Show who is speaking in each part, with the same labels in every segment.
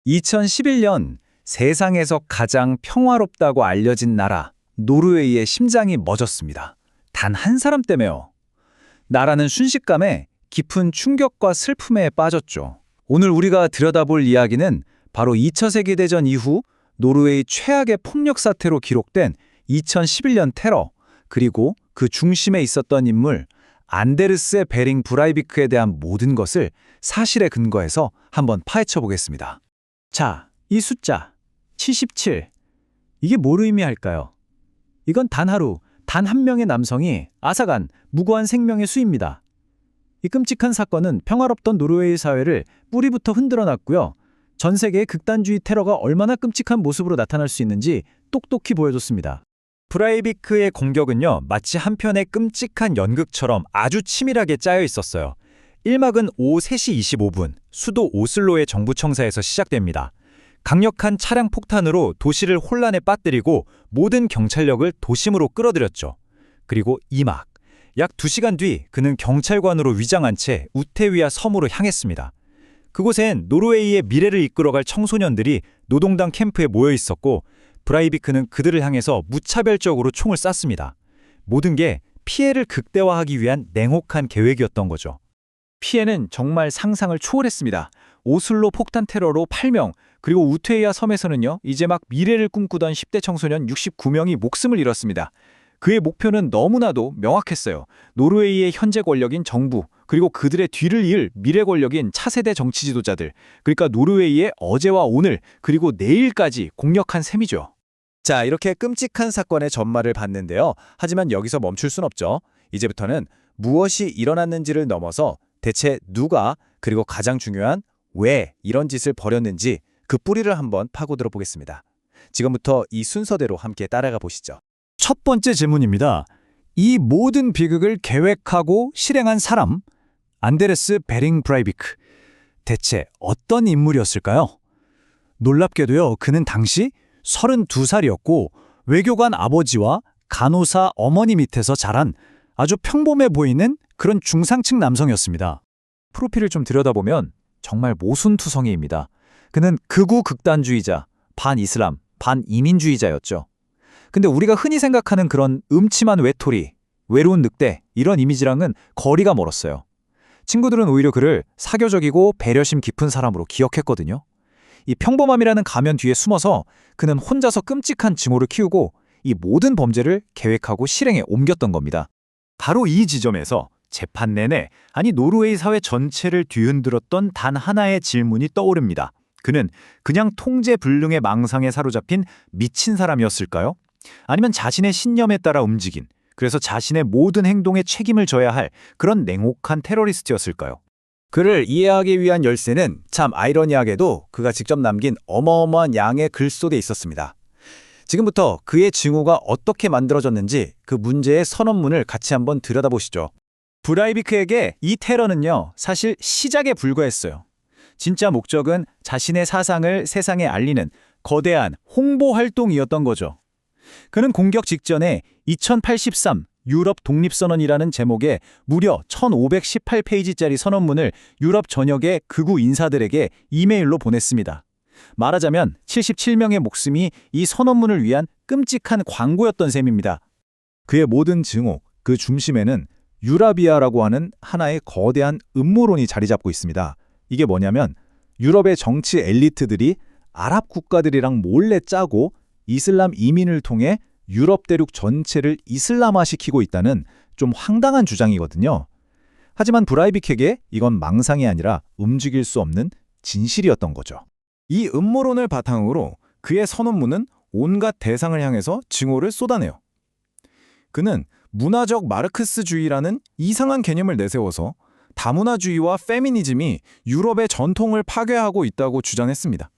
Speaker 1: 2011년 세상에서 가장 평화롭다고 알려진 나라 노르웨이의 심장이 멎었습니다. 단 한 사람 때문에요. 나라는 순식간에 깊은 충격과 슬픔에 빠졌죠. 오늘 우리가 들여다볼 이야기는 바로 2차 세계대전 이후 노르웨이 최악의 폭력 사태로 기록된 2011년 테러, 그리고 그 중심에 있었던 인물 안데르스 베링 브라이비크에 대한 모든 것을 사실에 근거해서 한번 파헤쳐 보겠습니다. 자, 이 숫자 77, 이게 뭘 의미할까요? 이건 단 하루, 단 한 명의 남성이 앗아간 무고한 생명의 수입니다. 이 끔찍한 사건은 평화롭던 노르웨이 사회를 뿌리부터 흔들어 놨고요. 전 세계의 극단주의 테러가 얼마나 끔찍한 모습으로 나타날 수 있는지 똑똑히 보여줬습니다. 브라이비크의 공격은요, 마치 한 편의 끔찍한 연극처럼 아주 치밀하게 짜여 있었어요. 1막은 오후 3시 25분 수도 오슬로의 정부 청사에서 시작됩니다. 강력한 차량 폭탄으로 도시를 혼란에 빠뜨리고 모든 경찰력을 도심으로 끌어들였죠. 그리고 2막, 약 2시간 뒤 그는 경찰관으로 위장한 채 우테위아 섬으로 향했습니다. 그곳엔 노르웨이의 미래를 이끌어갈 청소년들이 노동당 캠프에 모여 있었고, 브라이비크는 그들을 향해서 무차별적으로 총을 쐈습니다. 모든 게 피해를 극대화하기 위한 냉혹한 계획이었던 거죠. 피해는 정말 상상을 초월했습니다. 오슬로 폭탄 테러로 8명, 그리고 우테이아 섬에서는요, 이제 막 미래를 꿈꾸던 10대 청소년 69명이 목숨을 잃었습니다. 그의 목표는 너무나도 명확했어요. 노르웨이의 현재 권력인 정부, 그리고 그들의 뒤를 이을 미래 권력인 차세대 정치 지도자들, 그러니까 노르웨이의 어제와 오늘, 그리고 내일까지 공략한 셈이죠. 자, 이렇게 끔찍한 사건의 전말을 봤는데요. 하지만 여기서 멈출 순 없죠. 이제부터는 무엇이 일어났는지를 넘어서 대체 누가, 그리고 가장 중요한 왜 이런 짓을 벌였는지 그 뿌리를 한번 파고들어 보겠습니다. 지금부터 이 순서대로 함께 따라가 보시죠. 첫 번째 질문입니다. 이 모든 비극을 계획하고 실행한 사람, 안데르스 베링 브라이비크. 대체 어떤 인물이었을까요? 놀랍게도요, 그는 당시 32살이었고 외교관 아버지와 간호사 어머니 밑에서 자란 아주 평범해 보이는 그런 중상층 남성이었습니다. 프로필을 좀 들여다보면 정말 모순투성이입니다. 그는 극우 극단주의자, 반이슬람, 반이민주의자였죠. 근데 우리가 흔히 생각하는 그런 음침한 외톨이, 외로운 늑대, 이런 이미지랑은 거리가 멀었어요. 친구들은 오히려 그를 사교적이고 배려심 깊은 사람으로 기억했거든요. 이 평범함이라는 가면 뒤에 숨어서 그는 혼자서 끔찍한 증오를 키우고 이 모든 범죄를 계획하고 실행에 옮겼던 겁니다. 바로 이 지점에서 재판 내내, 아니 노르웨이 사회 전체를 뒤흔들었던 단 하나의 질문이 떠오릅니다. 그는 그냥 통제불능의 망상에 사로잡힌 미친 사람이었을까요? 아니면 자신의 신념에 따라 움직인, 그래서 자신의 모든 행동에 책임을 져야 할 그런 냉혹한 테러리스트였을까요? 그를 이해하기 위한 열쇠는 참 아이러니하게도 그가 직접 남긴 어마어마한 양의 글 속에 있었습니다. 지금부터 그의 증오가 어떻게 만들어졌는지 그 문제의 선언문을 같이 한번 들여다보시죠. 브라이비크에게 이 테러는요, 사실 시작에 불과했어요. 진짜 목적은 자신의 사상을 세상에 알리는 거대한 홍보 활동이었던 거죠. 그는 공격 직전에 2083 유럽 독립선언이라는 제목의 무려 1518페이지짜리 선언문을 유럽 전역의 극우 인사들에게 이메일로 보냈습니다. 말하자면 77명의 목숨이 이 선언문을 위한 끔찍한 광고였던 셈입니다. 그의 모든 증오, 그 중심에는 유라비아라고 하는 하나의 거대한 음모론이 자리 잡고 있습니다. 이게 뭐냐면 유럽의 정치 엘리트들이 아랍 국가들이랑 몰래 짜고 이슬람 이민을 통해 유럽 대륙 전체를 이슬람화시키고 있다는 좀 황당한 주장이거든요. 하지만 브라이비크에게 이건 망상이 아니라 움직일 수 없는 진실이었던 거죠. 이 음모론을 바탕으로 그의 선언문은 온갖 대상을 향해서 증오를 쏟아내요. 그는 문화적 마르크스주의라는 이상한 개념을 내세워서 다문화주의와 페미니즘이 유럽의 전통을 파괴하고 있다고 주장했습니다.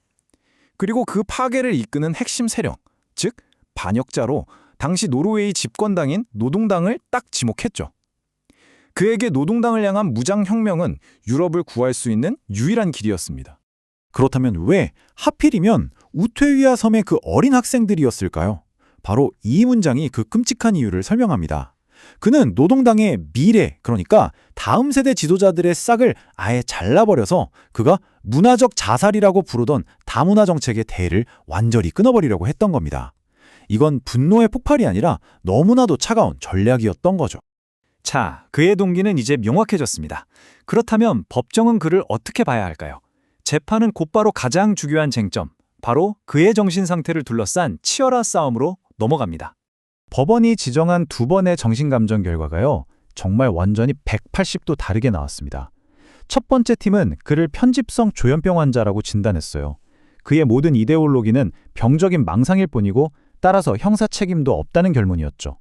Speaker 1: 그리고 그 파괴를 이끄는 핵심 세력, 즉 반역자로 당시 노르웨이 집권당인 노동당을 딱 지목했죠. 그에게 노동당을 향한 무장혁명은 유럽을 구할 수 있는 유일한 길이었습니다. 그렇다면 왜 하필이면 우테위아 섬의 그 어린 학생들이었을까요? 바로 이 문장이 그 끔찍한 이유를 설명합니다.
Speaker 2: 그는 노동당의 미래, 그러니까 다음 세대 지도자들의 싹을 아예 잘라버려서 그가 문화적 자살이라고 부르던 다문화 정책의 대를 완전히 끊어버리려고 했던 겁니다. 이건 분노의 폭발이 아니라 너무나도 차가운 전략이었던 거죠.
Speaker 1: 자, 그의 동기는 이제 명확해졌습니다. 그렇다면 법정은 그를 어떻게 봐야 할까요? 재판은 곧바로 가장 중요한 쟁점, 바로 그의 정신 상태를 둘러싼 치열한 싸움으로 넘어갑니다.
Speaker 2: 법원이 지정한 두 번의 정신감정 결과가요, 정말 완전히 180도 다르게 나왔습니다. 첫 번째 팀은 그를 편집성 조현병 환자라고 진단했어요. 그의 모든 이데올로기는 병적인 망상일 뿐이고 따라서 형사 책임도 없다는 결론이었죠.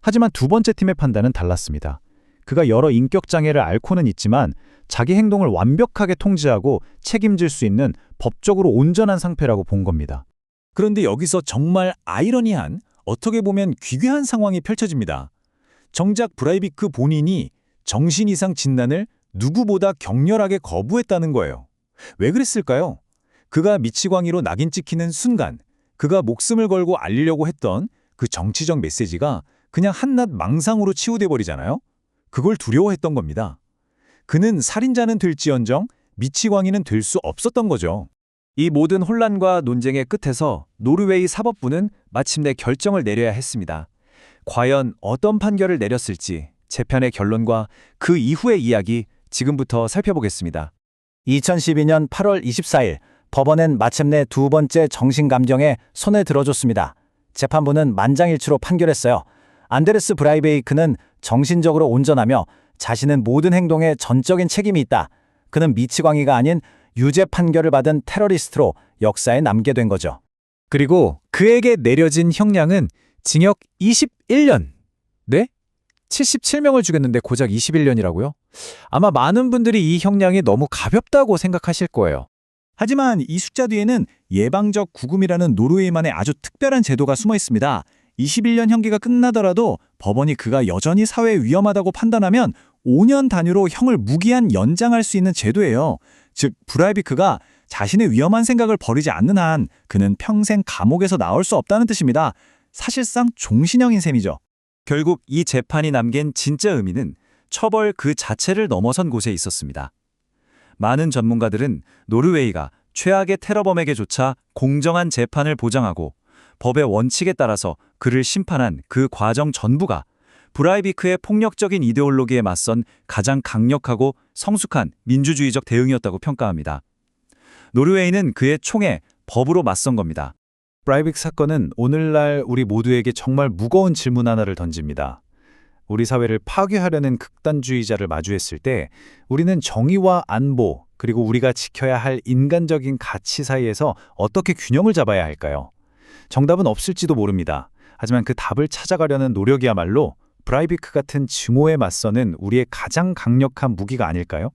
Speaker 2: 하지만 두 번째 팀의 판단은 달랐습니다. 그가 여러 인격 장애를 앓고는 있지만 자기 행동을 완벽하게 통제하고 책임질 수 있는 법적으로 온전한 상태라고 본 겁니다.
Speaker 1: 그런데 여기서 정말 아이러니한, 어떻게 보면 기괴한 상황이 펼쳐집니다. 정작 브라이비크 본인이 정신 이상 진단을 누구보다 격렬하게 거부했다는 거예요. 왜 그랬을까요? 그가 미치광이로 낙인 찍히는 순간, 그가 목숨을 걸고 알리려고 했던 그 정치적 메시지가 그냥 한낱 망상으로 치유돼 버리잖아요. 그걸 두려워했던 겁니다. 그는 살인자는 될지언정 미치광이는 될 수 없었던 거죠. 이 모든 혼란과 논쟁의 끝에서 노르웨이 사법부는 마침내 결정을 내려야 했습니다. 과연 어떤 판결을 내렸을지 재판의 결론과 그 이후의 이야기 지금부터 살펴보겠습니다.
Speaker 2: 2012년 8월 24일 법원은 마침내 두 번째 정신감정에 손을 들어줬습니다. 재판부는 만장일치로 판결했어요. 안데르스 브라이베이크는 정신적으로 온전하며 자신은 모든 행동에 전적인 책임이 있다. 그는 미치광이가 아닌 유죄 판결을 받은 테러리스트로 역사에 남게 된 거죠.
Speaker 1: 그리고 그에게 내려진 형량은 징역 21년. 네? 77명을 죽였는데 고작 21년이라고요? 아마 많은 분들이 이 형량이 너무 가볍다고 생각하실 거예요.
Speaker 2: 하지만 이 숫자 뒤에는 예방적 구금이라는 노르웨이만의 아주 특별한 제도가 숨어 있습니다. 21년 형기가 끝나더라도 법원이 그가 여전히 사회에 위험하다고 판단하면 5년 단위로 형을 무기한 연장할 수 있는 제도예요. 즉, 브라이비크가 자신의 위험한 생각을 버리지 않는 한 그는 평생 감옥에서 나올 수 없다는 뜻입니다. 사실상 종신형인 셈이죠.
Speaker 1: 결국 이 재판이 남긴 진짜 의미는 처벌 그 자체를 넘어선 곳에 있었습니다. 많은 전문가들은 노르웨이가 최악의 테러범에게조차 공정한 재판을 보장하고 법의 원칙에 따라서 그를 심판한 그 과정 전부가 브라이비크의 폭력적인 이데올로기에 맞선 가장 강력하고 성숙한 민주주의적 대응이었다고 평가합니다. 노르웨이는 그의 총에 법으로 맞선 겁니다.
Speaker 2: 브라이비크 사건은 오늘날 우리 모두에게 정말 무거운 질문 하나를 던집니다. 우리 사회를 파괴하려는 극단주의자를 마주했을 때 우리는 정의와 안보, 그리고 우리가 지켜야 할 인간적인 가치 사이에서 어떻게 균형을 잡아야 할까요? 정답은 없을지도 모릅니다. 하지만 그 답을 찾아가려는 노력이야말로 브라이비크 같은 증오에 맞서는 우리의 가장 강력한 무기가 아닐까요?